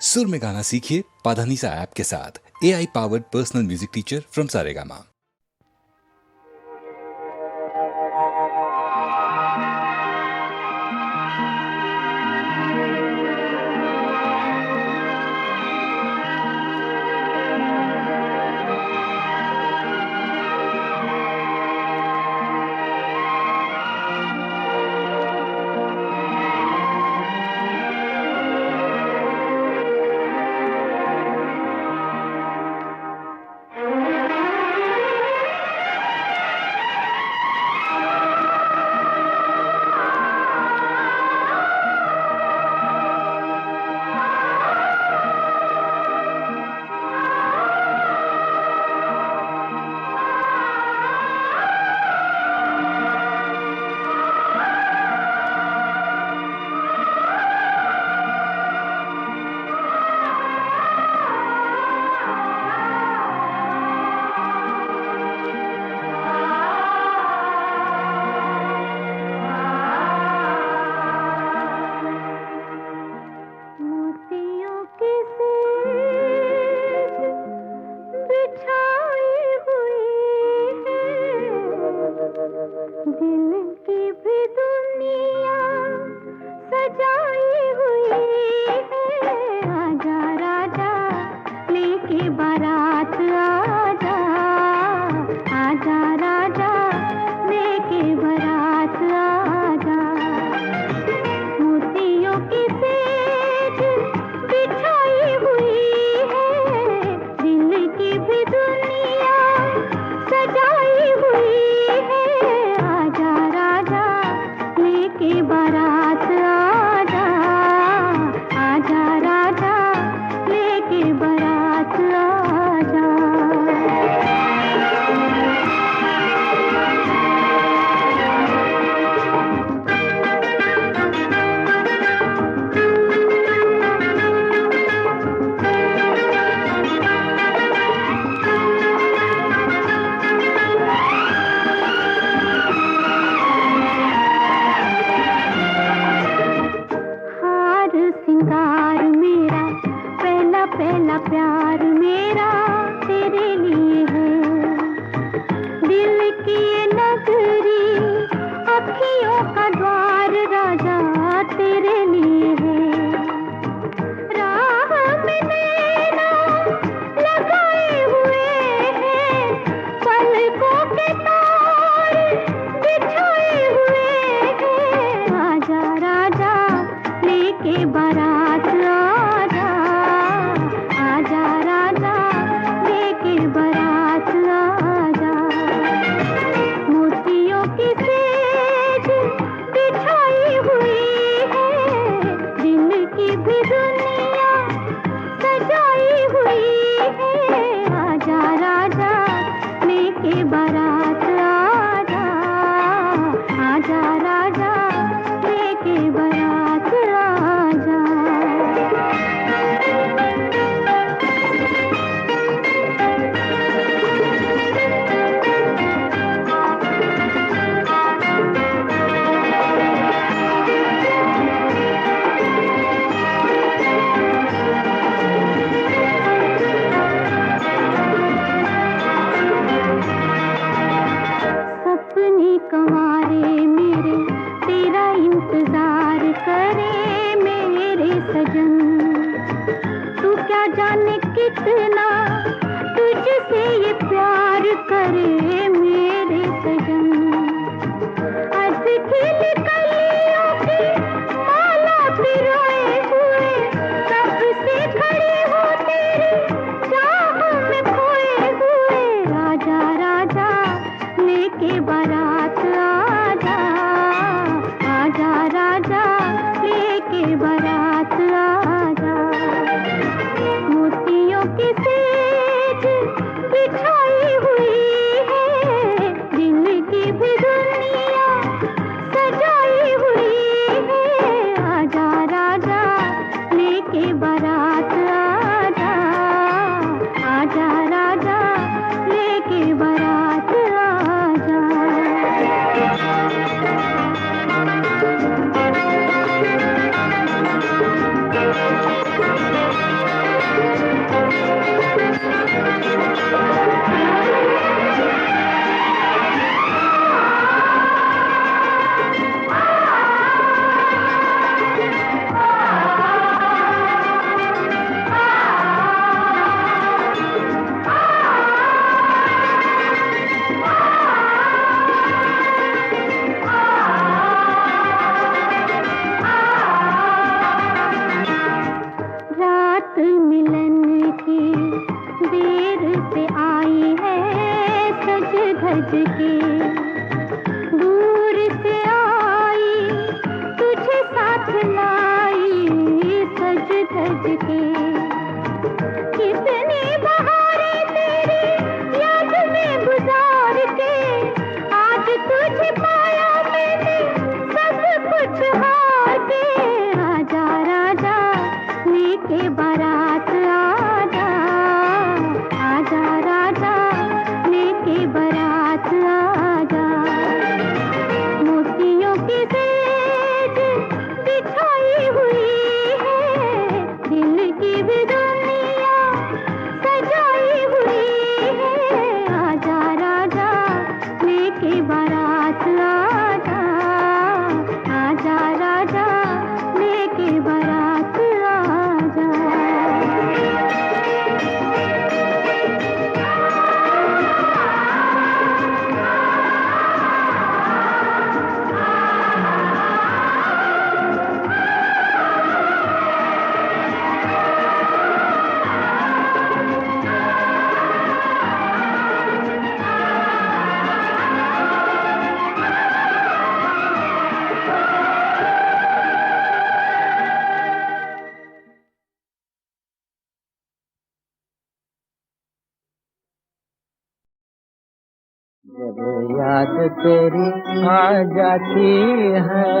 सुर में गाना सीखिए पाधानीसा ऐप के साथ। AI powered personal music teacher from Saregama. मिलन की देर से आई है सज धज के, दूर से आई तुझे साथ लाई सज धज के। कितनी बहारें तेरी याद में गुजार के, आज तुझे पाया मैंने सब कुछ हार के। आजा राजा लेके बारात आजा, आजा राजा लेके बारात आजा। मोतियों की सेज बिछाई हुई है, दिल की भी दुनिया सजाई हुई है। आजा राजा लेके बारात आजा, आजा राजा लेके बारात आजा। जब याद तेरी आ जाती है,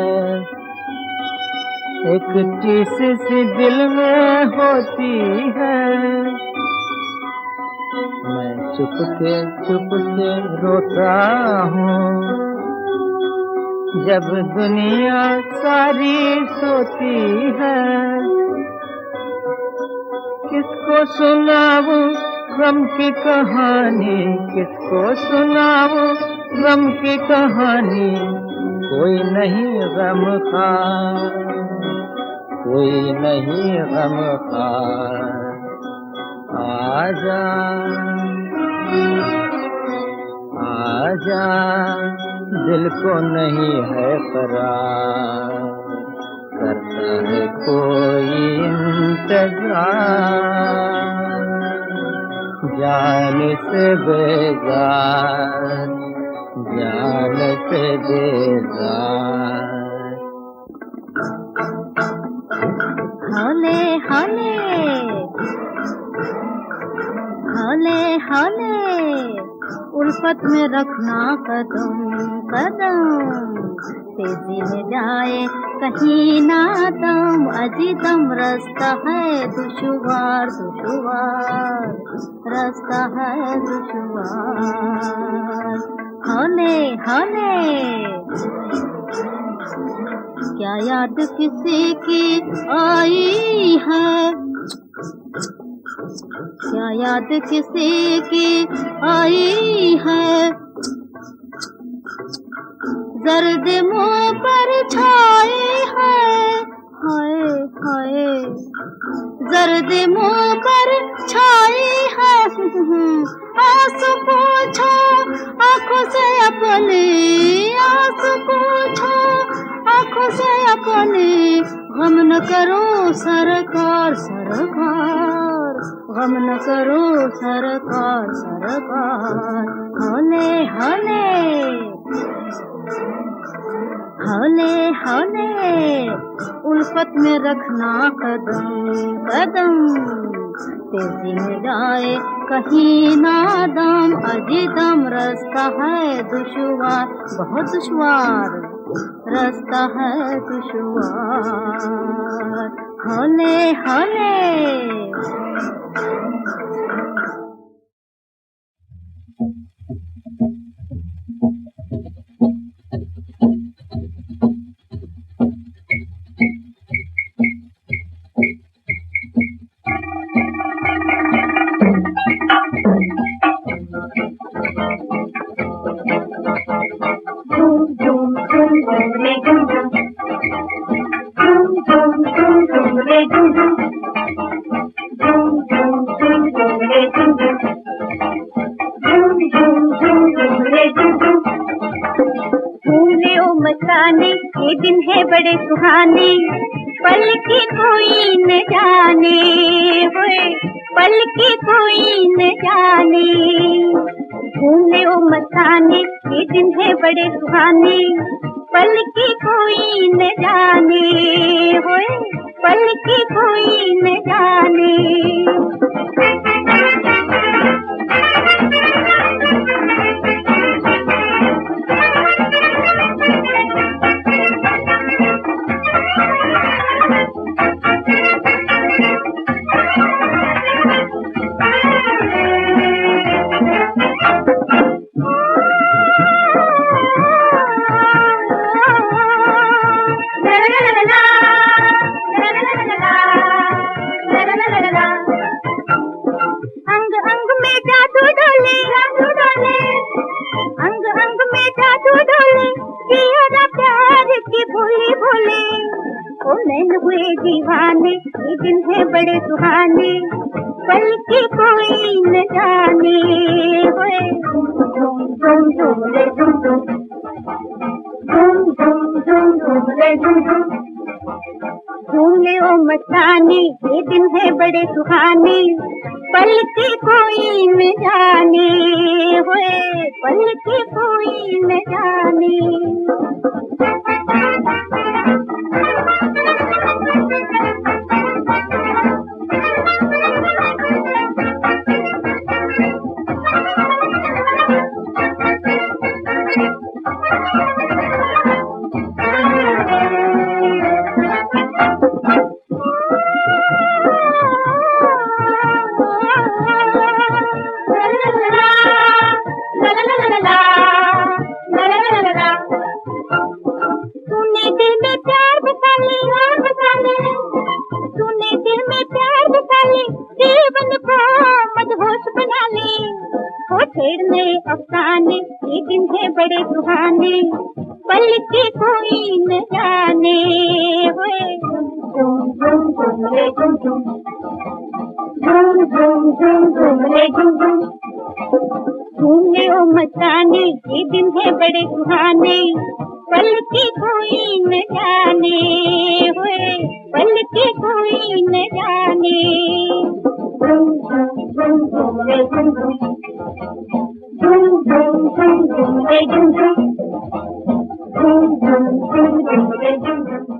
एक टीस सी दिल में होती है, मैं चुपके रोता हूँ। जब दुनिया सारी सोती है, किसको सुनाऊं गम की कहानी, किसको सुनाऊं गम की कहानी। कोई नहीं गमखार, कोई नहीं गमखार। आजा आजा दिल को नहीं है करार, करता है कोई इंतजार। जान से बेजार, जान से बेजार। हौले हौले हौले हौले उल्फत में रखना कदम कदम, तेजी में जाए कहीं ना दम। अजी दम रास्ता है दुश्वार दुश्वार, रास्ता है दुश्वार। हौले हौले क्या याद किसी की आई है, क्या याद किसी की आई है। जर्द मुँह पर छाई है, हाय हाय जर्द मुँह पर छाई है। आंसू पूछो आँखों से अपने, आंसू पूछो आँखों से अपने। गम न करो सरकार सरकार, गम न करो सरकार सरकार। हौले हौले हौले हौले उल्फत में रखना कदम कदम, तेजी में जाए कहीं ना दम। अजी दम रास्ता है दुश्वार, बहुत दुश्वार रास्ता है दुश्वार। हौले हौले ये दिन है बड़े सुहाने, पल की कोई न जाने। जाने, घूमने ओ मस्ताने, ये दिन है बड़े सुहाने, पल की कोई न जाने, होए पल की कोई न जाने। अंग अंग में जादू डोले, अंग अंग में जादू डोले, तेरा प्यार की भोले भोले, ओ नैन हुए दीवाने, ये दिन है बड़े सुहाने, पल की कोई न जाने, होए झूम झूम झूम रे झूम झूम, झूम झूम झूम झूम रे झूम झूम, घूमने ओ मस्ताने, ये दिन है बड़े सुहाने, पल की कोई न जाने, होए पल की कोई न जाने। तूने दिल में प्यार बसा ले, तूने दिल में प्यार बसा ले, जीवन को मदहोश बना ले, हो छेड़ने अफसाने, ये दिन है बड़े सुहाने, पल की कोई न जाने, होए झूम झूम झूम रे झूम झूम, झूम झूम झूम झूम रे झूम झूम, घूमने ओ मस्ताने, ये दिन है बड़े सुहाने, पल की कोई न जाने, होए पल की कोई न जाने। झूम झूम झूम झूम रे झूम झूम, झूम झूम झूम झूम रे झूम झूम, झूम झूम झूम झूम रे झूम झूम।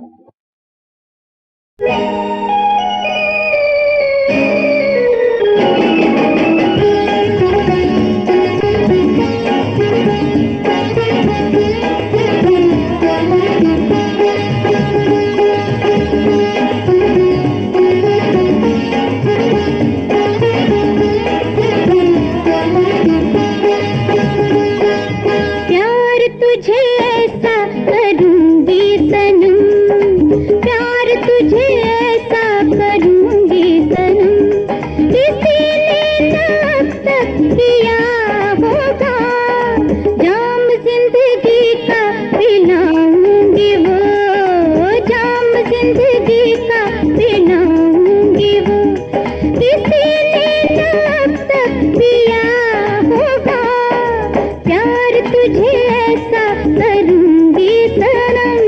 प्यार तुझे ऐसा करूंगी सनम, प्यार तुझे ऐसा करूंगी सनम, किसी ने अब तक किया होगा, जाम जिंदगी का पिलाऊंगी वो, जाम जिंदगी का पिलाऊंगी वो, किसी ने अब तक पिया होगा, प्यार तुझे ऐसा करूंगी सनम।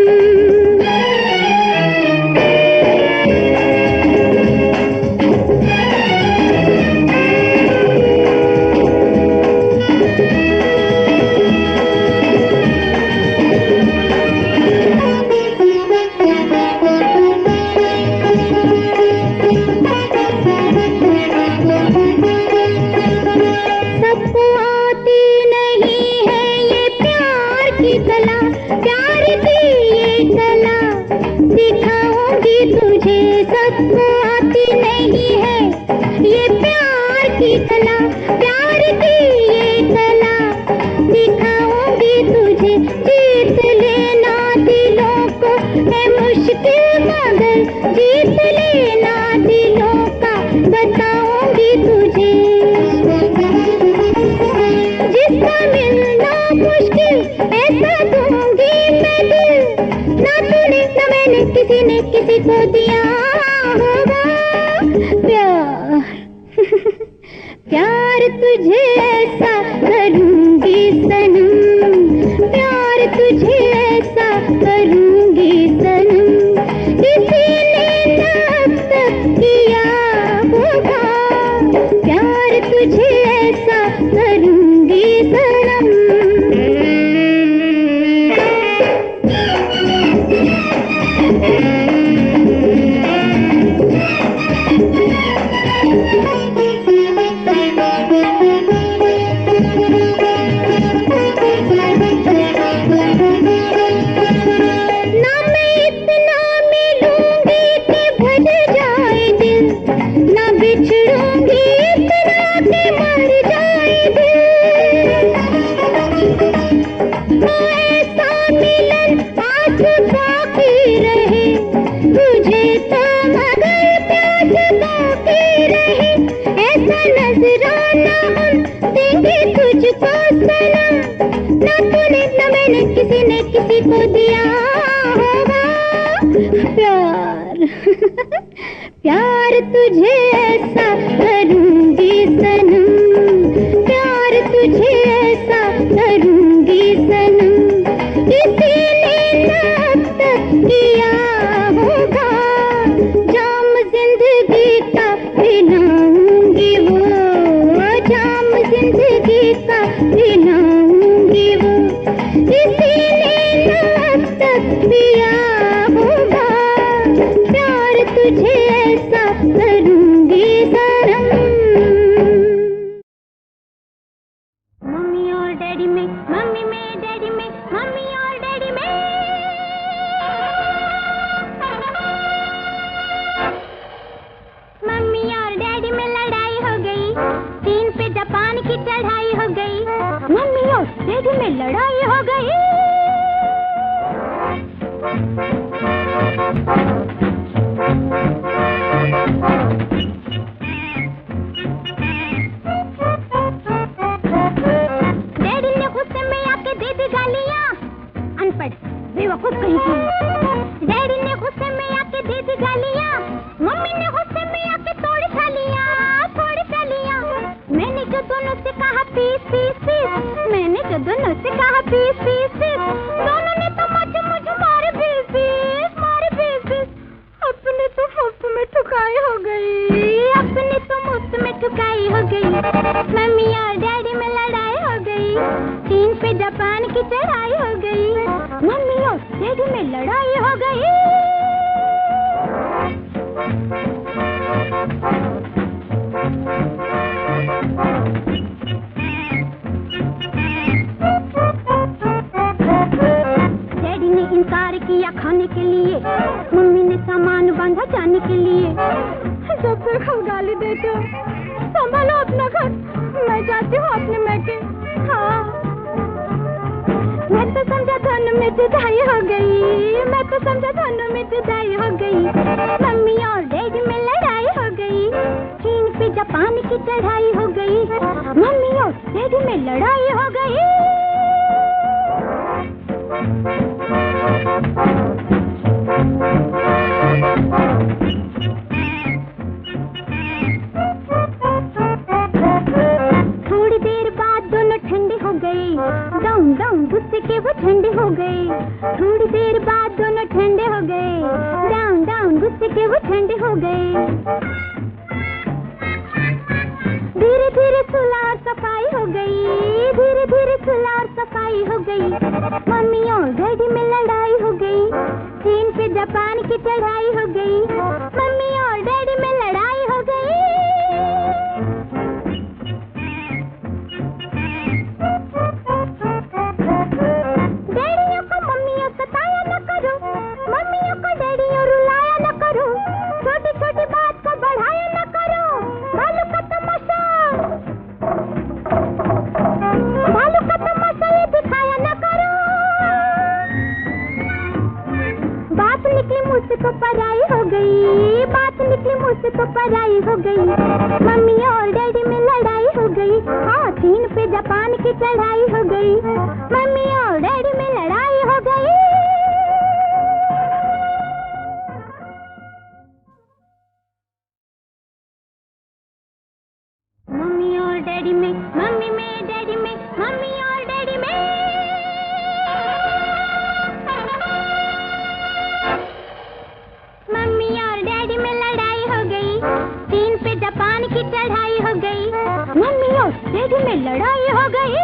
सबको आती नहीं है ये प्यार की कला, प्यार की ये कला सिखाऊंगी तुझे, सबको आती नहीं है ये प्यार की कला, प्यार की ये कला सिखाऊंगी तुझे, जीत लेना दिलों को है मुश्किल मगर जीत लेना दिलों का बताऊंगी तुझे, जिसका मिलना मुश्किल ऐसा दूंगी मैं दिल, ना तूने ना मैंने किसी ने किसी को दिया होगा प्यार। प्यार तुझे ऐसा करूंगी सनम, प्यार तुझे ऐसा करूंगी सनम, किसी ने ना अब तक किया होगा, होगा, प्यार तुझे ऐसा करूंगी सनम। ना मैं इतना मिलूंगी कि भज जाए दिल, ना बिछड़ूंगी इतना कि मर जाए दिल। ऐसा मिलन आज बाकी रहे, तुझे तो मगर प्यास बाकी रहे। ऐसा नजराना हम देंगे तुझको सनम, ना तूने ना मैंने किसी ने किसी को दिया होगा प्यार। प्यार तुझे ऐसा करूंगी सनम, प्यार तुझे ऐसा करूंगी सनम। किसी ने ना अब तक किया होगा, जाम जिंदगी का पिलाऊंगी वो, जाम जिंदगी का पिलाऊंगी वो। किसी ने ना अब तक पिया होगा, प्यार तुझे ऐसा करूंगी सनम। मम्मी और डैडी में, मम्मी में डैडी में, मम्मी और डैडी में। मम्मी और डैडी में लड़ाई हो गई, चीन पे जापान की चढ़ाई हो गई। मम्मी और डैडी में लड़ाई हो गई। डैडी ने गुस्से में आके दे दी गालियां, अनपढ़ बेवकूफ कहीं की। डैडी ने गुस्से में आके दे दी गालियां, मम्मी ने गुस्से में आके तोड़ थालियां, तोड़ थालियां। मैंने जो दोनों से कहा पीस पीस पीस, मैंने जो दोनों से कहा पीस पीस पीस, दोनों ने तो मुझे मुझे मारे पीस पीस, मारे पीस पीस। अपने तो मुफ्त में ठुकाई हो गई, अपने तो मुफ्त में ठुकाई हो गई। मम्मी और डैडी में लड़ाई हो गई, चीन पे जापान की चढ़ाई हो गई। मम्मी और डैडी में लड़ाई हो गई। डैडी ने इनकार किया खाने के लिए, मम्मी ने सामान बांधा जाने के लिए। जब तक हम गाली देते हो, संभालो अपना घर, मैं जाती हूँ अपने मैके। हाँ, मैं तो समझा दोनों में जुदाई हो गई, मैं तो समझा दोनों में जुदाई हो गई। मम्मी और डैडी में लड़ाई हो गई, चीन पे जापान की चढ़ाई हो गई। मम्मी और डैडी में लड़ाई हो गई। थोड़ी देर बाद दोनों ठंडे हो गए, डाउन डाउन गुस्से के वो ठंडे हो गए। थोड़ी देर बाद दोनों ठंडे हो गए, डाउन डाउन गुस्से के वो ठंडे हो गए। धीरे धीरे सुलह और सफाई हो गई, धीरे धीरे सुलह और सफाई हो गई। मम्मी और डैडी में लड़ाई हो गई, चीन पे जापान की चढ़ाई हो गई। मम्मी और डैडी में लड़ाई हो गई। डैडियों को मम्मियों सताया न करो, मम्मियों को डैडियों रुलाया न करो। छोटी छोटी बात को बढ़ाया न करो, भालू का तमाशा, भालू का तमाशा ये दिखाया न करो। बात निकली मुझसे तो पराई हो गई, बात निकली मुझसे तो पराई हो गई। मम्मी और डैडी में लड़ाई हो गई, हाँ चीन पे जापान की चढ़ाई हो गई। मम्मी और डैडी में लड़ाई हो गई। मम्मी और डैडी में, मम्मी में डैडी में, मम्मी और डैडी में। मम्मी और डैडी में लड़ाई हो गई, चीन पे जापान चढ़ाई हो गई, मम्मी और डैडी में लड़ाई हो गई।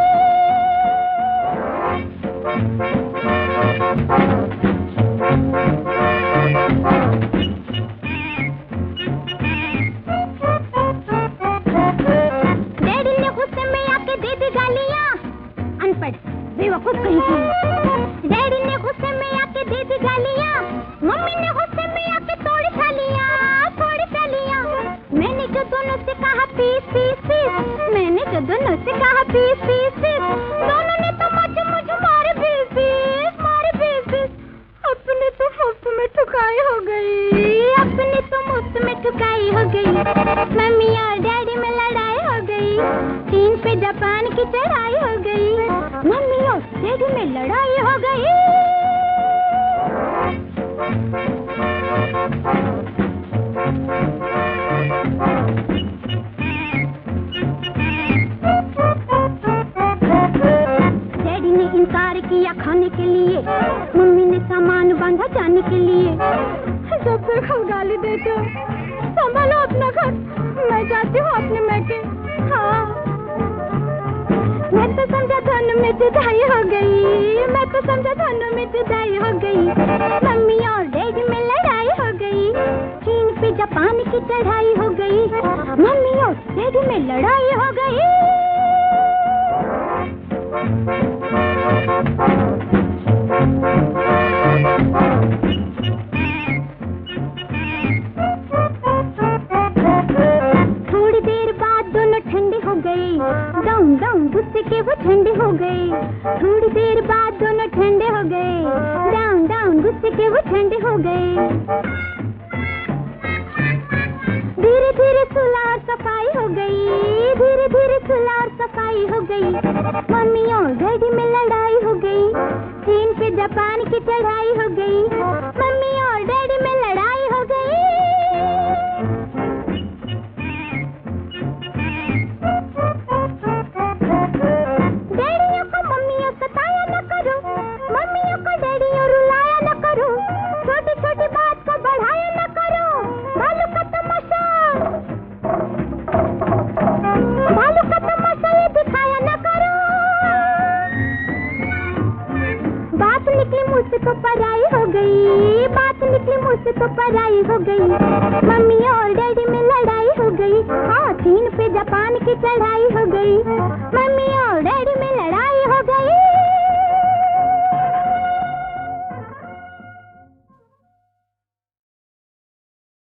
डैडी ने गुस्से में आके दे दी गालियां, अनपढ़ बेवकूफ कहीं की। डैडी ने गुस्से में आके दे दी गालियां, मम्मी ने गुस्से में आके थोड़ी थालियां। मैंने जो दोनों से कहा पीस पीस पीस, मैंने जो दोनों से कहा पीस पीस पीस, दोनों ने तो मुझे मारे पीस पीस, मारे पीस पीस। अपने तो मुफ्त में ठुकाई हो गई, अपने तो मुफ्त में ठुकाई हो गई। मम्मी और डैडी में लड़ाई हो गई, चीन पे जापान की चढ़ाई हो गई, मम्मी और डैडी में लड़ाई हो गई। डैडी ने इनकार किया खाने के लिए, मम्मी ने सामान बांधा जाने के लिए। जब देखो गाली देते हो, संभालो अपना घर, मैं जाती हूँ अपने मैके। हाँ, मैं तो समझा दोनों में जुदाई हो गई, मैं तो समझा दोनों में जुदाई हो गई। मम्मी और डैडी में लड़ाई हो गई, चीन पे जापान की चढ़ाई हो गई, मम्मी और डैडी में लड़ाई हो गई। थोड़ी देर बाद दोनों ठंडे हो गए, डाउन डाउन गुस्से के वो ठंडे हो गए। थोड़ी देर बाद दोनों ठंडे हो गए, डाउन डाउन गुस्से के वो ठंडे हो गए। धीरे धीरे सुलह और सफाई हो गई, धीरे धीरे सुलह और सफाई हो गई। मम्मी और डैडी में लड़ाई हो गई, चीन पे जापान की चढ़ाई हो गई, मम्मी और डैडी में लड़ाई हो गई। डैडियों को मम्मियों सताया न करो, मम्मियों को डैडियों रुलाया न करो, छोटी छोटी बात को बढ़ाया न करो। भालू का तमाशा ये दिखाया न करो। बात निकली मुझसे तो पराई हो गई, बात निकली मुझसे तो पराई हो गई। मम्मी